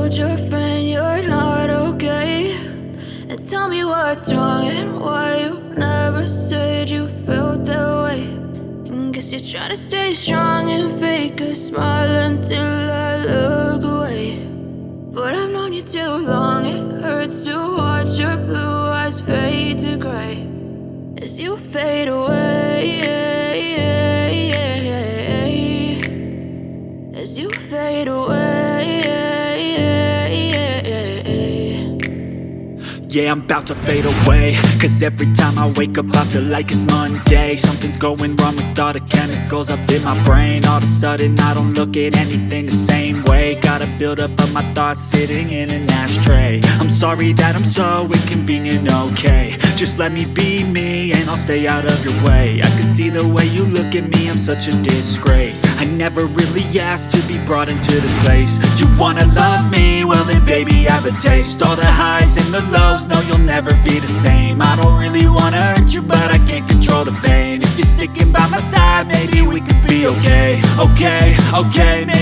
told your friend you're not okay, and tell me what's wrong and why you never said you felt that way. And guess you're trying to stay strong and fake a smile until I look away. But I've known you too long, it hurts to watch your blue eyes fade to gray as you fade away, as you fade away. Yeah, I'm about to fade away, cause every time I wake up I feel like it's Monday. Something's going wrong with all the chemicals up in my brain. All of a sudden I don't look at anything the same way. Got a buildup of my thoughts sitting in an ashtray. I'm sorry that I'm so inconvenient, okay. Just let me be me and I'll stay out of your way. I can see the way you look at me, I'm such a disgrace. I never really asked to be brought into this place. You wanna love me? Well then baby, have a taste. All the highs and the lows, no, you'll never be the same. I don't really wanna hurt you, but I can't control the pain. If you're sticking by my side, maybe we could be okay. Okay, maybe